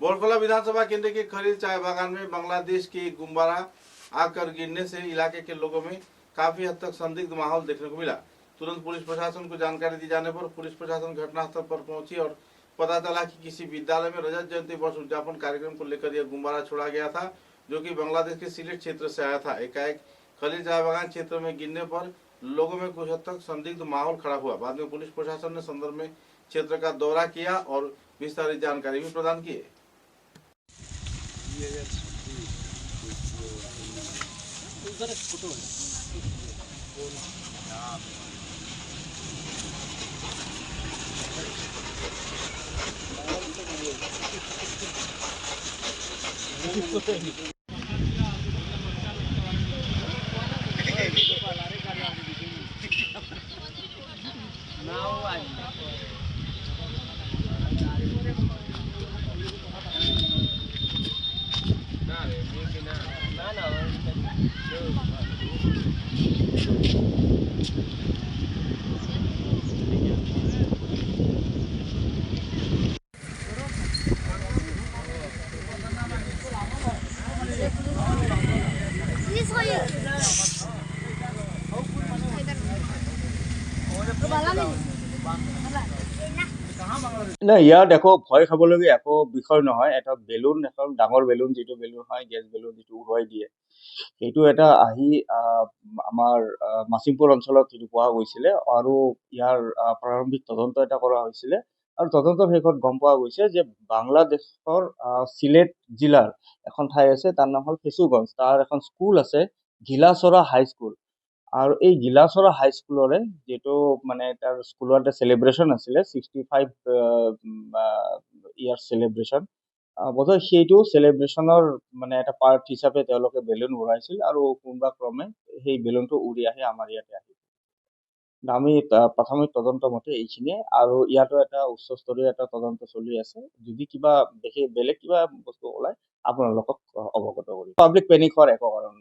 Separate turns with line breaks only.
बोरफला विधानसभा केंद्र के खरीद चाय बागान में बांग्लादेश की गुब्बारा आकर गिरने से इलाके के लोगों में काफी हद तक संदिग्ध माहौल देखने को मिला। तुरंत पुलिस प्रशासन को जानकारी दी जाने पर पुलिस प्रशासन घटनास्थल पर पहुंची और पता चला कि किसी विद्यालय में रजत जयंती वर्ष उद्यापन कार्यक्रम को लेकर यह गुब्बारा छोड़ा गया था, जो कि बांग्लादेश के सिलेट क्षेत्र से आया था। एकाएक खलील चाय बागान क्षेत्र में गिरने पर लोगों में कुछ हद तक संदिग्ध माहौल खड़ा हुआ। बाद में पुलिस प्रशासन ने संदर्भ में क्षेत्र का दौरा किया और विस्तारित जानकारी भी प्रदान की।
না, ইয়াত একো ভয় খাবলগীয়া একো বিষয় নহয়। এটা বেলুন, এখন ডাঙৰ বেলুন, যিটো বেলুন হয় গেছ বেলুন, যিটো উৰুৱাই দিয়ে, সেইটো এটা আহি আমাৰ মাচিমপুৰ অঞ্চলত যিটো পোৱা গৈছিলে আৰু ইয়াৰ প্ৰাৰম্ভিক তদন্ত এটা কৰা হৈছিলে আৰু তদন্তৰ শেষত গম পোৱা গৈছে যে বাংলাদেশৰ চিলেট জিলাৰ এখন ঠাই আছে, তাৰ নাম হ'ল ফেচুগঞ্জ। তাৰ এখন স্কুল আছে, ঘিলাচৰা হাই স্কুল। আৰু এই গিলাচৰা হাই স্কুলৰে যিটো মানে তাৰ স্কুলৰ এটা চেলিব্ৰেশ্যন আছিলে, 65 ইয়াৰ চেলিব্ৰেশ্যন, বোধহয় সেইটো চেলিব্ৰেশ্যনৰ মানে এটা পাৰ্ট হিচাপে তেওঁলোকে বেলুন উৰাইছিল আৰু কোনোবা ক্ৰমে সেই বেলুনটো উৰি আহি আমাৰ ইয়াতে আহিল। আমি প্ৰাথমিক তদন্ত মতে এইখিনিয়ে, আৰু ইয়াতো এটা উচ্চস্তৰীয় এটা তদন্ত চলি আছে। যদি কিবা বেলেগ কিবা বস্তু ওলাই আপোনালোকক অৱগত কৰিম। পাব্লিক পেনিক হোৱাৰ একো কাৰণ